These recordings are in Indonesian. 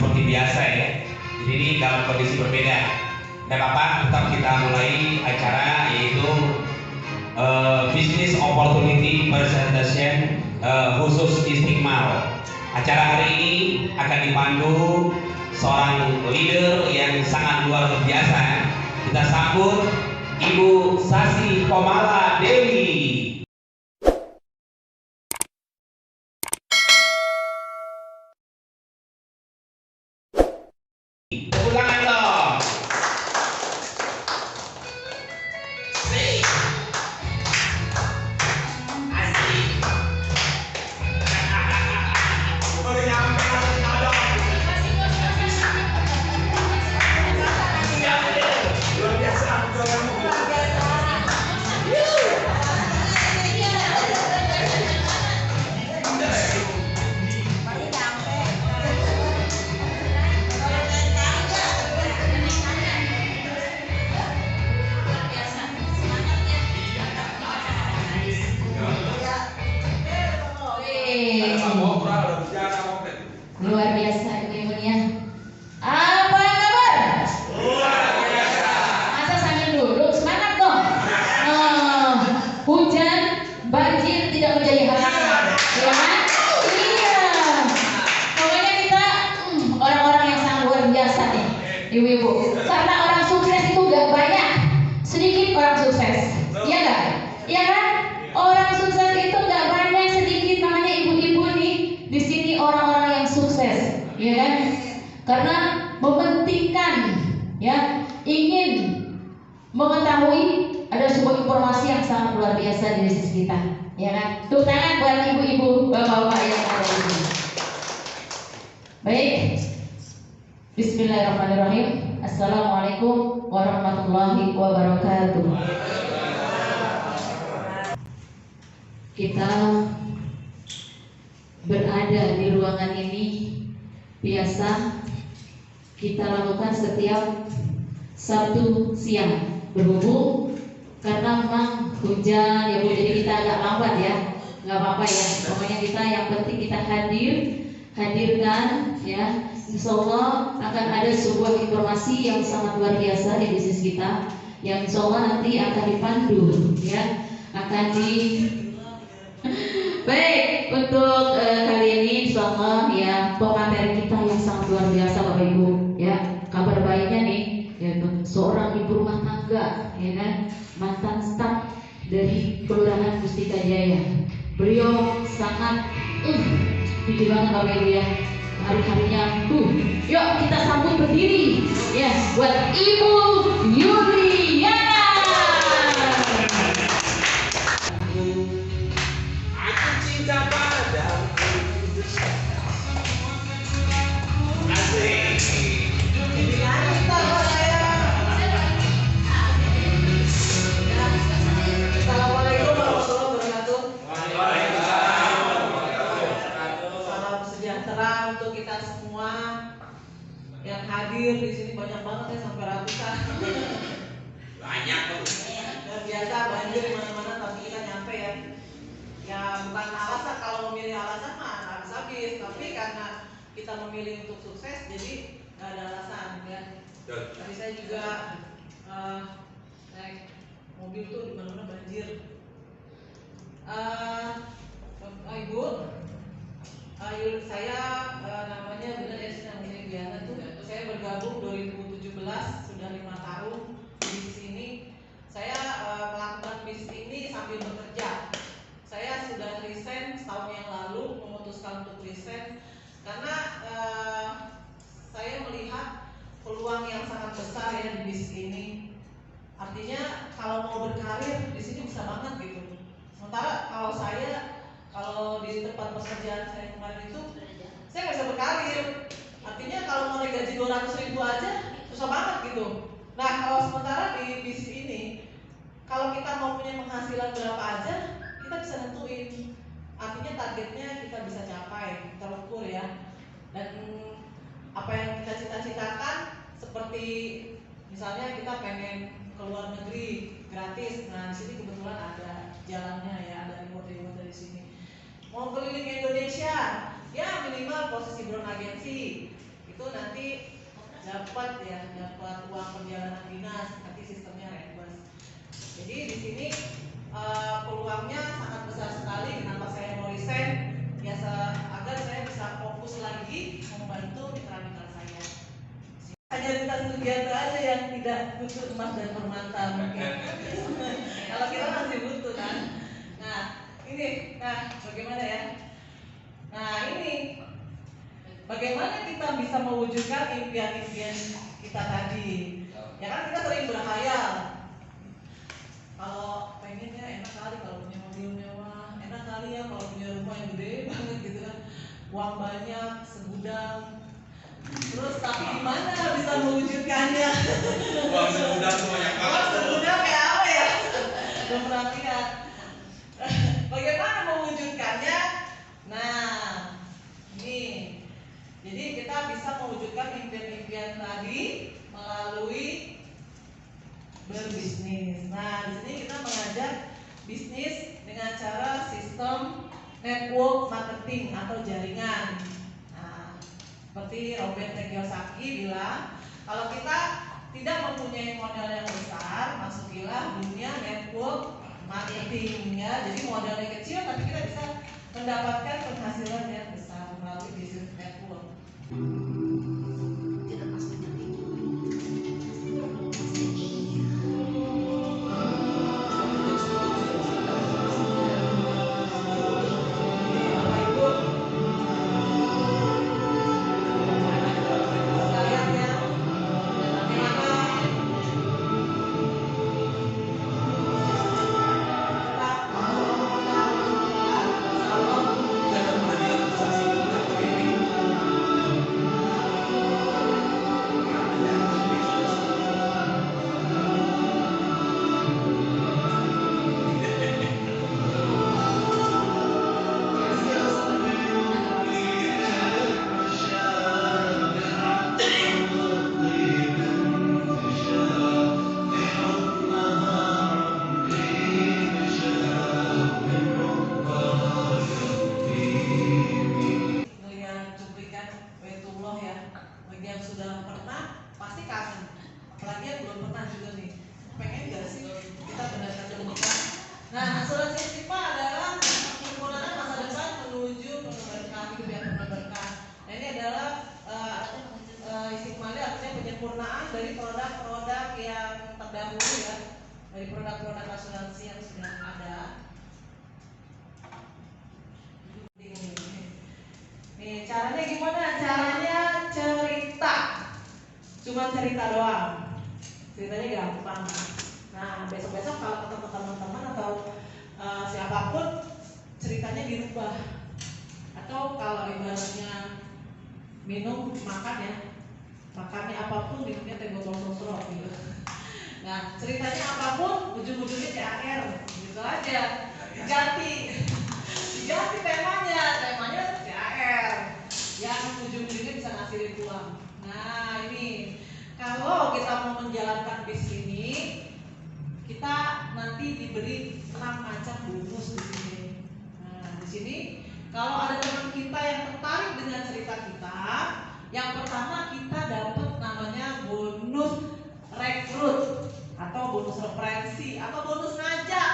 seperti biasa ya. Jadi ini dalam kondisi berbeda. Dan apa? Tetap kita mulai acara yaitu Business Opportunity Presentation khusus Istiqmal. Acara hari ini akan dipandu seorang leader yang sangat luar biasa. Kita sambut Ibu Sasi Komala Dewi. Ulangan dong. Asik. Udah nyampe dong. Luar biasa. Luar biasa ibu-ibunya. Apa kabar? Luar biasa. Masa sambil duduk semangat dong. Hujan, banjir tidak menjadi halangan, ya kan? Iya. Pokoknya kita orang-orang yang sangat luar biasa nih, ibu-ibu. Karena orang sukses itu gak banyak, sedikit orang sukses. Iya nggak? Iya kan? Orang sukses itu gak banyak, sedikit, namanya ibu-ibu nih. Di sini orang-orang yang sukses, ya kan? Karena mementingkan, ya, ingin mengetahui ada sebuah informasi yang sangat luar biasa di bisnis kita, ya kan? Tepuk tangan buat ibu-ibu, bapak-bapak yang ada di sini. Baik, Bismillahirrahmanirrahim. Assalamualaikum warahmatullahi wabarakatuh. Kita berada di ruangan ini biasa kita lakukan setiap Sabtu siang. Berhubung karena memang hujan ya Bu, jadi kita agak lambat ya, nggak apa-apa ya. Pokoknya kita yang penting kita hadirkan ya. Insya Allah akan ada sebuah informasi yang sangat luar biasa di bisnis kita, yang insya Allah nanti akan dipandu ya, akan di baik untuk kali ini insya Allah ya, pemateri kita yang sangat luar biasa Bapak Ibu ya. Kabar baiknya nih yaitu seorang ibu rumah tangga ya kan, mantan staf dari Kelurahan Mustika Jaya. Beliau sangat tinggi banget Bapak Ibu ya, hari-harinya yuk kita sambut berdiri ya buat Ibu Yuliana. Assalamualaikum warahmatullahi wabarakatuh. Salam sejahtera untuk kita semua yang hadir di sini, banyak banget ya, sampai ratusan. Banyak tuh. Luar biasa, banjir di mana-mana tapi kita nyampe ya. Ya bukan alasan, kalau memilih alasan mah habis, tapi karena kita memilih untuk sukses jadi nggak ada alasan ya. Tadi saya juga naik mobil tuh di mana-mana banjir. Ibu, saya namanya benar ya, namanya Yuliana tuh. Saya bergabung 2017, sudah 5 tahun di sini. Saya melakukan bisnis ini sambil bekerja. Saya sudah resign setahun yang lalu, memutuskan untuk resign karena saya melihat peluang yang sangat besar ya di bisnis ini. Artinya kalau mau berkarir di sini bisa banget gitu. Sementara kalau di tempat pekerjaan saya kemarin itu saya nggak bisa berkarir. Artinya kalau mau naik gaji 200.000 aja susah banget gitu. Nah kalau sementara di bisnis ini, kalau kita mau punya penghasilan berapa aja kita bisa nentuin. Artinya targetnya kita bisa capai, terukur ya. Dan apa yang kita cita-citakan, seperti misalnya kita pengen ke luar negeri gratis. Nah di sini kebetulan ada jalannya ya, ada reward dari sini. Mau keliling Indonesia, ya minimal posisi brand agensi itu itu nanti dapat uang perjalanan dinas, nanti sistemnya reimburse. Jadi di sini peluangnya sangat besar sekali. Kenapa saya mau resign? Ya agar saya bisa fokus lagi membantu mitra-mitra saya. Hanya lintas kegiatan aja yang tidak butuh emas dan permata mungkin. Kalau kita masih butuh kan. Nah bagaimana ya? Nah ini bagaimana kita bisa mewujudkan impian-impian kita tadi? Ya kan kita sering berkhayal. Kalau pengennya enak kali kalau punya mobil mewah, enak kali ya kalau punya rumah yang gede banget gitu kan, uang banyak, segudang. Terus tapi gimana bisa mewujudkannya? Uang segudang tuh banyak banget. Uang segudang kayak apa ya? Belum pernah lihat. Bagaimana mewujudkannya? Nah, ini. Jadi kita bisa mewujudkan impian-impian tadi melalui berbisnis. Nah, di sini kita mengajak bisnis dengan cara sistem network marketing atau jaringan. Nah, seperti Robert Kiyosaki bilang, kalau kita tidak mempunyai modal yang besar, masukilah dunia network marketing ya. Jadi modalnya kecil tapi kita bisa mendapatkan penghasilan yang besar melalui bisnis network. Nah, asuransi Istiqma adalah penyempurnaan masa depan menuju berkah hidup yang penuh berkah. Nah, ini adalah Istiqma artinya penyempurnaan dari produk-produk yang terdahulu ya, dari produk-produk asuransi yang sudah ada. Nih, caranya gimana? Caranya cerita, cuma cerita doang. Ceritanya gampang. Nah, besok-besok kalau ketemu teman-teman atau siapapun, ceritanya dirubah. Atau kalau ibaratnya minum, makan ya, makannya apapun, minumnya teh botol sosro gitu. Nah, ceritanya apapun, ujung-ujungnya CAR, gitu aja. Diganti temanya CAR, yang ujung-ujungnya bisa ngasihin uang. Nah, ini kalau kita mau menjalankan bisnis ini, kita nanti diberi 6 macam bonus di sini. Nah, di sini kalau ada teman kita yang tertarik dengan cerita kita, yang pertama kita dapat namanya bonus rekrut atau bonus referensi atau bonus ngajak.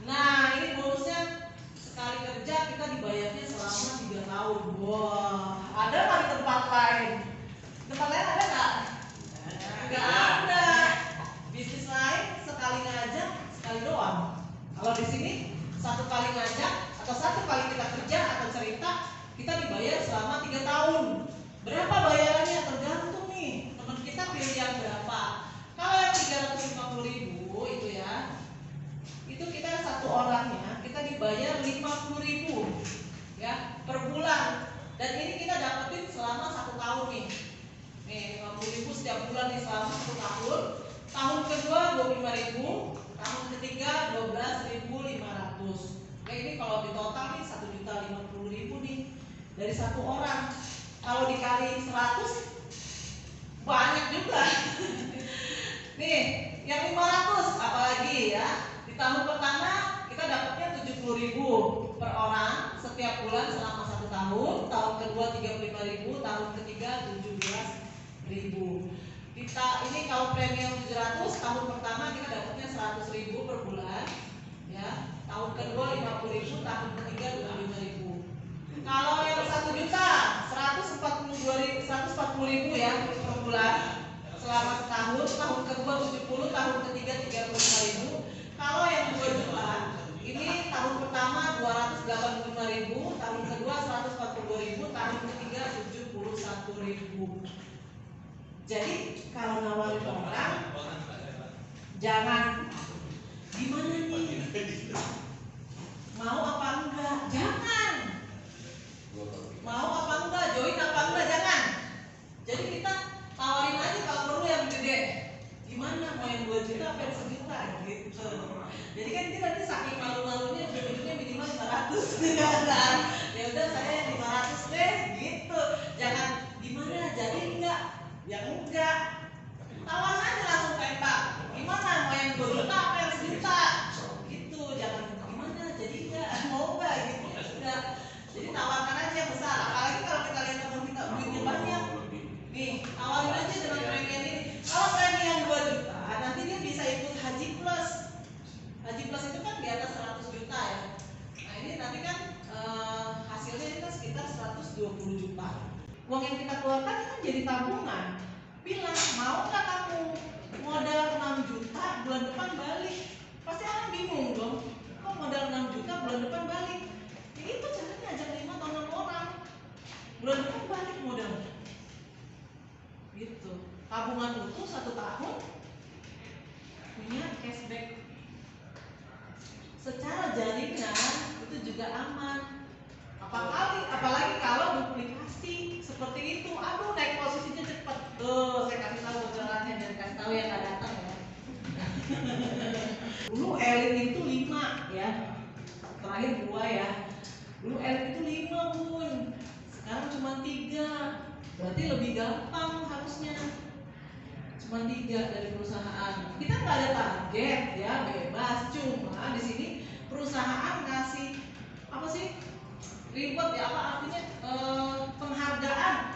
Nah, ini bonusnya sekali kerja kita dibayarnya selama 3 tahun. Wah, ada nggak di tempat lain? Tempat lain ada nggak? Nggak ada. Bisnis lain sekali ngajak sekali doang. Kalau di sini 1 kali ngajak atau 1 kali kita kerja atau cerita, kita dibayar selama 3 tahun. Berapa bayarannya? Tergantung nih teman kita pilih yang berapa. Kalau yang 350.000 itu ya, itu kita 1 orangnya kita dibayar 50.000 ya per bulan. Dan ini kita dapetin selama 1 tahun nih. Nih 50.000 setiap bulan nih selama 1 tahun. Tahun kedua 25.000, tahun ketiga 12.500. Nah, ini kalau di total nih 1.050.000 nih dari 1 orang. Kalau dikali 100 banyak juga. Nih, yang 500 apalagi ya. Di tahun pertama kita dapatnya 70.000 per orang setiap bulan selama 1 tahun. Tahun kedua 35.000, tahun ketiga 17.000. Kita ini kalau premium 700 tahun pertama kita dapatnya 100.000 per bulan, ya. Tahun kedua 50.000, tahun ketiga 25.000. Kalau yang 1 juta 140.000 ya per bulan selama setahun, tahun kedua 70, tahun ketiga 35.000. Kalau yang 2 juta ini tahun pertama 285.000, tahun kedua 140.000, tahun ketiga 71.000. Jadi kalau nawarin orang jangan gimana nih, mau apa enggak, jangan mau apa enggak, join apa enggak, jangan. Jadi kita tawarin aja kalau perlu yang gede, gimana mau yang 2 juta apa yang 1 juta gitu. Jadi kan kita nanti saking malu-malunya ujung-ujungnya minimal 500 ya udah saya 500 deh gitu. Jangan gimana jadi enggak, ya enggak, tawarin aja langsung tembak, gimana mau yang 2 juta apa yang 1 juta gitu. Jangan gimana jadi enggak, mau enggak gitu, ya sudah. Jadi tawarkan aja yang besar. Apalagi kalau kita lihat teman kita duitnya banyak nih, tawarin aja dengan premium ini. Kalau premium 2 juta nanti dia bisa ikut Haji Plus. Haji Plus itu kan di atas 100 juta ya. Nah ini nanti kan hasilnya itu sekitar 120 juta. Uang yang kita keluarkan kan jadi tabungan. Bilang, mau nggak kamu modal 6 juta bulan depan balik? Pasti orang bingung dong. Kok modal 6 juta bulan depan balik? Ya itu caranya ajak 5 atau 6 orang. Bulan depan balik modal. Gitu. Tabungan utuh 1 tahun punya cashback. Secara jaringan itu juga aman. Apalagi kalau duplikasi seperti itu, aduh naik posisinya cepat. Tuh, saya kasih tahu bocorannya dan kasih tahu yang nggak datang ya. Dulu elit itu 5 ya, terakhir 2 ya. Dulu elit itu 5 bun, sekarang cuma 3. Berarti lebih gampang harusnya. Cuma 3 dari perusahaan. Kita nggak ada target ya, bebas. Cuma di sini perusahaan kasih apa sih? Reward ya, apa artinya penghargaan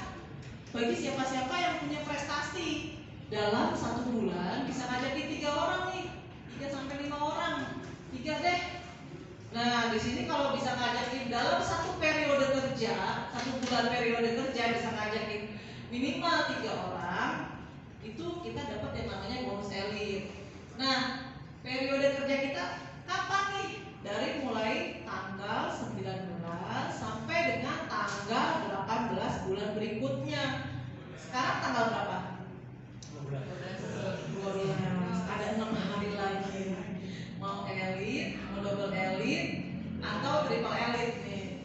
bagi siapa-siapa yang punya prestasi dalam 1 bulan bisa ngajakin 3 orang nih, 3 sampai 5 orang, 3 deh. Nah di sini kalau bisa ngajakin dalam 1 periode kerja, 1 bulan periode kerja bisa ngajakin minimal 3 orang, itu kita dapat yang namanya bonus elit. Nah periode kerja kita kapan nih? Dari mulai tanggal 19 sampai dengan tanggal 18 bulan berikutnya. Sekarang tanggal berapa? 12. Ada 6 hari lagi. Mau elit, mau double elit, atau triple elit nih.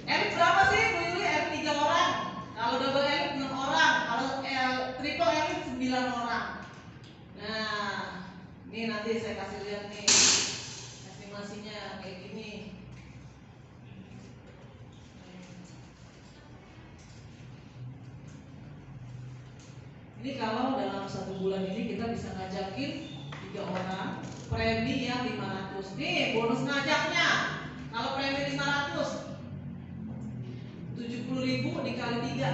Elit berapa sih Bu Yuli? Elit 3 orang. Kalau double elit 6 orang. Kalau triple elit 9 orang. Nah, ini nanti saya kasih lihat nih estimasinya kayak gini. Ini kalau dalam 1 bulan ini kita bisa ngajakin 3 orang, premi yang 500. Nih bonus ngajaknya. Kalau premi 500, 70.000 dikali 3,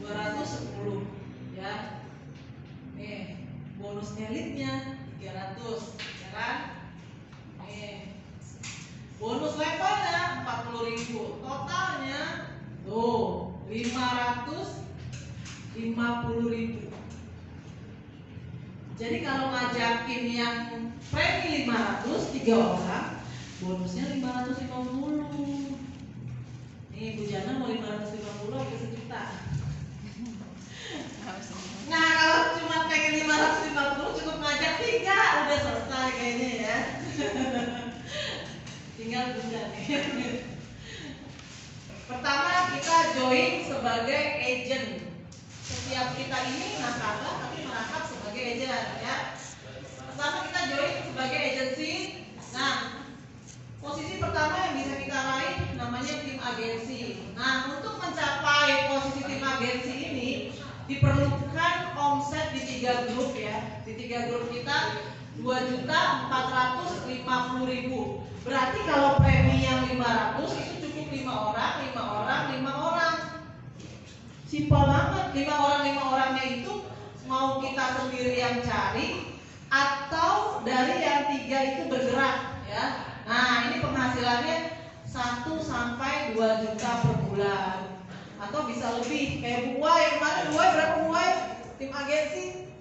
210 ya. Nih bonus elitnya 300 ya kan. Nih bonus levelnya 40.000, totalnya tuh 550.000. Jadi kalau ngajakin yang premi 500 3 orang, bonusnya 550. Nih Bu Jana mau 550 atau 1 juta? Nah kalau cuma pengen 550 cukup ngajak 3, udah selesai kayaknya ya. Tinggal bunda nih. Pertama kita join sebagai agent. Setiap kita ini nasabah tapi merangkap sebagai agent ya. Pertama kita join sebagai agensi. Nah posisi pertama yang bisa kita raih namanya tim agensi. Nah untuk mencapai posisi tim agensi ini diperlukan omset di 3 grup ya. Di 3 grup kita 2.450.000. Berarti kalau premi yang 500 itu cukup 5 orang, 5 orang, 5 orang. Simpel banget, 5 orangnya itu mau kita sendiri yang cari atau dari yang 3 itu bergerak ya. Nah ini penghasilannya 1 sampai 2 juta per bulan atau bisa lebih. Kayak Bu Wai, kemarin Bu Wai berapa Bu Wai? Tim agensi?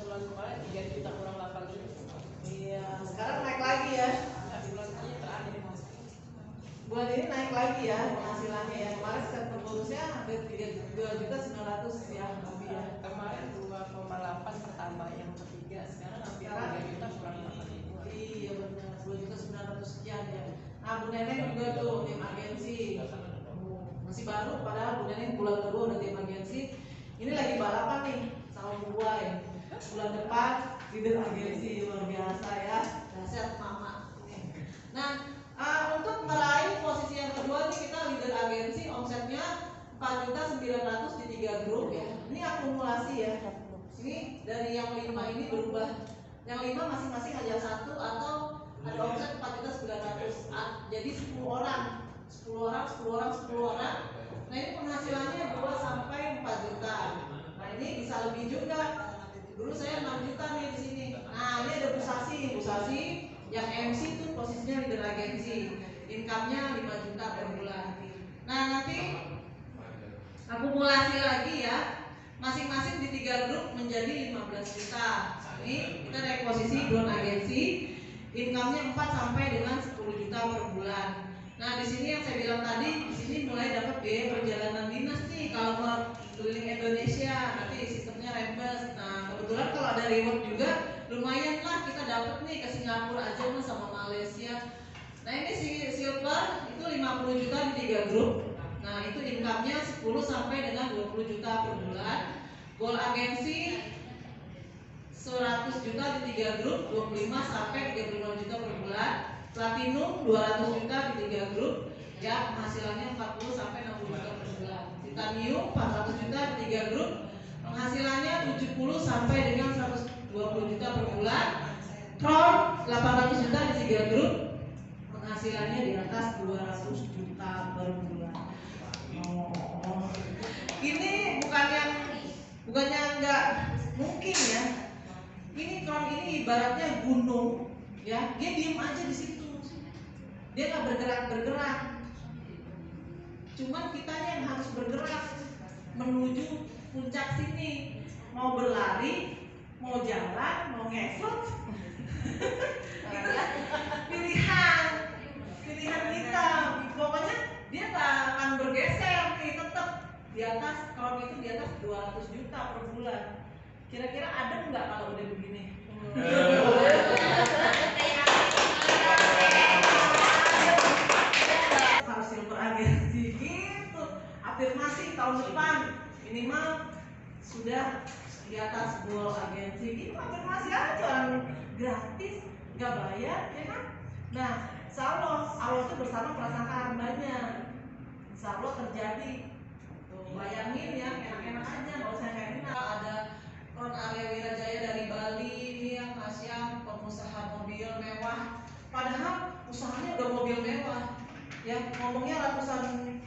Bulan kemarin 3 juta kurang 8 juta. Iya, sekarang naik lagi ya. Bulan ini terakhir masuk. Bulan ini naik lagi ya penghasilannya ya. Kemarin set pengurusnya hampir 2 juta 900 ya lebih ya. Kemarin 2,8 pertambah yang ketiga, sekarang hampir 3 juta kurang 8 ribu. Iya benar, 2 juta 900 sekian ya. Nah Bu Neneng juga tuh tim agensi. Masih baru, padahal Bu Neneng bulan kedua udah tim agensi. Ini lagi balapan nih sama Bu Wai. Bulan depan leader agensi luar biasa ya. Dahsyat mama. Nah, untuk meraih posisi yang kedua nih kita leader agensi omsetnya 4.900.000 di 3 grup ya. Ini akumulasi ya. Ini dari yang 5 ini berubah. Yang 5 masing-masing hanya 1 atau ada omset 4.900.000. Jadi 10 orang. Nah ini penghasilannya 2 sampai 4 juta. Nah ini bisa lebih juga. Dulu saya 6 juta nih di sini. Nah ini ada Bu Sasi yang MC itu posisinya leader agensi. Income-nya 5 juta per bulan. Nah nanti akumulasi lagi ya. Masing-masing di 3 grup menjadi 15 juta. Ini kita naik posisi drone agensi. Income-nya 4 sampai dengan 10 juta per bulan. Nah di sini yang saya bilang tadi, di sini mulai dapat biaya perjalanan dinas nih kalau mau keliling Indonesia, nanti sistemnya reimburse. Nah kebetulan kalau ada reward juga lumayan lah kita dapat nih ke Singapura aja mas sama Malaysia. Nah ini si silver itu 50 juta di 3 grup. Nah itu income-nya 10 sampai dengan 20 juta per bulan. Gold agensi 100 juta di 3 grup, 25 sampai 35 juta per bulan. Platinum 200 juta di 3 grup, ya penghasilannya 40 sampai 60 juta per bulan. Titanium 400 juta di 3 grup, penghasilannya 70 sampai dengan 120 juta per bulan. Crown 800 juta di 3 grup, penghasilannya di atas 200 juta per bulan. Ini bukannya nggak mungkin ya. Ini Crown ini ibaratnya gunung, ya dia diem aja di situ. Dia nggak bergerak. Cuman kitanya yang harus bergerak menuju puncak sini. Mau berlari, mau jalan, mau ngesot. Pilihan kita. Pokoknya dia nggak akan bergeser nih, tetap di atas. Kalau itu di atas 200 juta per bulan. Kira-kira ada nggak kalau udah begini? Harus silver agensi gitu. Afirmasi tahun depan minimal sudah di atas gold agensi gitu. Afirmasi aja, orang gratis, nggak bayar ya kan. Nah Allah itu bersama prasangka hambanya. Insya Allah terjadi. Tuh, bayangin ya, enak-enak aja, nggak usah kayak gini. Ada Ron Arya Wirajaya dari Bali ini yang Asia, pengusaha mobil mewah. Padahal usahanya udah mobil mewah, ya ngomongnya ratusan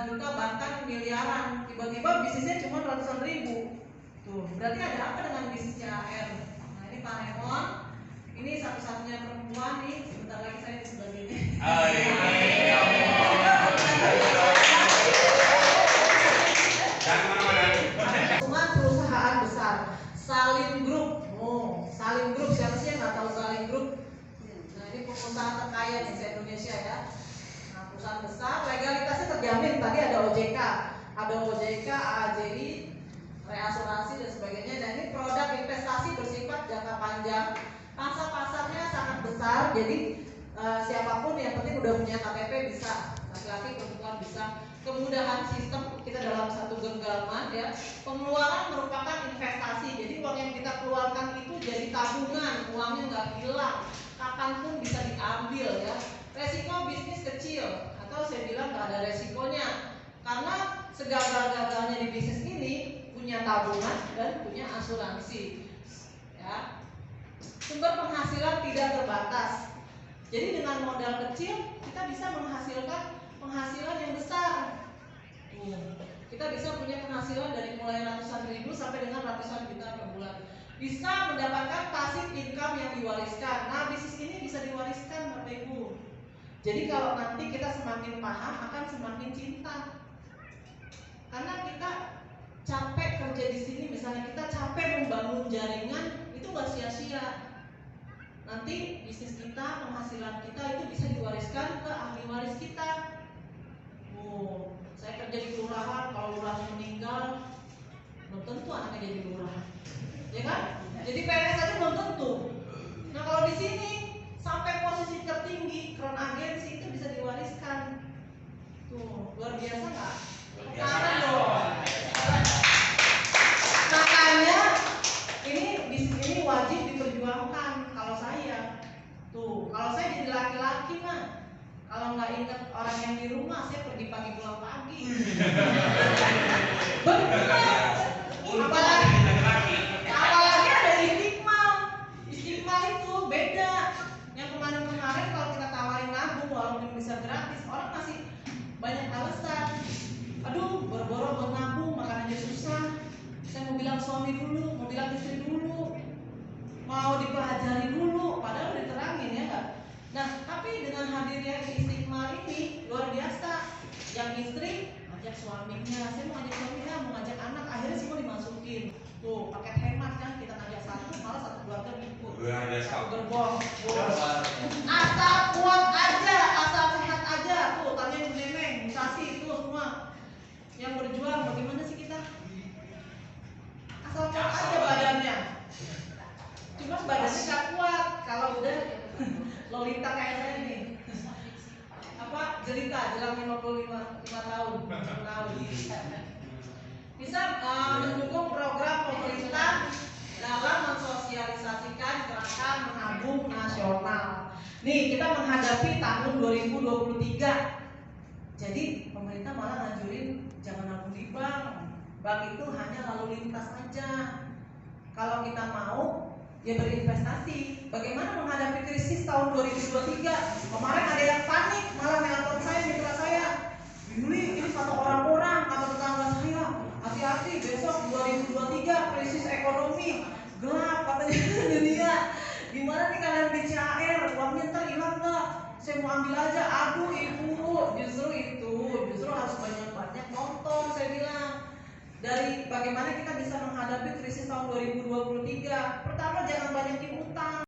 juta bahkan miliaran. Tiba-tiba bisnisnya cuma ratusan ribu. Tuh, berarti ada apa dengan bisnisnya AR? Nah ini Pak Raymond, ini satu-satunya perempuan nih. Sebentar lagi saya di sebelah sini. Cuma perusahaan besar, Salim Group. Salim Group, siapa sih yang nggak tahu Salim Group? Nah ini pengusaha terkaya di Indonesia ya. Nah perusahaan besar, legalitasnya terjamin. Tadi ada OJK, AAJI, reasuransi dan sebagainya. Dan ini produk investasi bersifat jangka panjang. Pangsa pasarnya sangat besar, jadi siapapun yang penting udah punya KTP bisa, laki-laki perempuan bisa. Kemudahan sistem kita dalam satu genggaman ya. Pengeluaran merupakan investasi, jadi uang yang kita keluarkan itu jadi tabungan, uangnya nggak hilang, kapanpun bisa diambil ya. Resiko bisnis kecil atau saya bilang nggak ada resikonya, karena segagal-gagalnya di bisnis ini punya tabungan dan punya asuransi ya. Sumber penghasilan tidak terbatas. Jadi dengan modal kecil kita bisa menghasilkan penghasilan yang besar. Kita bisa punya penghasilan dari mulai ratusan ribu sampai dengan ratusan juta per bulan. Bisa mendapatkan passive income yang diwariskan. Nah, bisnis ini bisa diwariskan Bapak Ibu. Jadi kalau nanti kita semakin paham akan semakin cinta. Karena kita capek kerja di sini, misalnya kita capek membangun jaringan, itu nggak sia-sia. Nanti bisnis kita, penghasilan kita itu bisa diwariskan ke ahli waris kita. Oh, saya kerja di kelurahan, kalau lurahnya meninggal, belum tentu anaknya jadi lurah, ya kan? Jadi PNS aja belum tentu. Nah kalau di sini sampai posisi tertinggi, crown agency itu bisa diwariskan. Tuh, luar biasa nggak? Karena dong. Makanya ini bisnis ini wajib diperjuangkan. Kalau saya, tuh, kalau saya jadi laki-laki mah, kalau nggak ingat orang yang di rumah, saya pergi pagi pulang pagi. Benar. Apalagi ada istiqmal itu beda. Yang kemarin-kemarin kalau kita tawarin nabung walaupun bisa gratis, orang masih banyak alasan. Aduh, boro-boro buat nabung makan aja susah. Saya mau bilang suami dulu, mau bilang istri dulu, mau dipelajari dulu, padahal udah diterangin ya nggak? Nah, tapi dengan hadirnya istiqmal ini luar biasa. Yang istri ngajak suaminya, saya mau ngajak suaminya, mau ngajak anak, akhirnya semua dimasukin. Tuh, paket hemat kan, kita ngajak satu, malah satu keluarga ikut. Satu gerbong. Asal kuat aja, asal sehat aja. Tuh, tanya Ibu Nemeng, Musasi itu semua yang berjuang. Bagaimana sih kita? Asal kuat aja badannya. Cuma badannya gak kuat. Kalau udah Lolita kayak saya nih, apa jelita jelang 55 tahun. Bisa mendukung program pemerintah dalam mensosialisasikan gerakan menabung nasional. Nih kita menghadapi tahun 2023. Jadi pemerintah malah ngajurin jangan nabung di bank. Bank itu hanya lalu lintas aja. Kalau kita mau ya berinvestasi. Bagaimana menghadapi krisis tahun 2023? Kemarin ada yang panik, malah nelpon saya, mitra saya. Yuli, ini kata orang-orang, kata tetangga saya, hati-hati besok 2023 krisis ekonomi gelap katanya dunia. Gimana nih kalian BCAR? Uangnya ntar hilang nggak? Saya mau ambil aja. Aduh ibu, justru harus banyak-banyak nonton. Saya bilang. Dari bagaimana kita bisa menghadapi krisis tahun 2023. Pertama, jangan banyakin utang.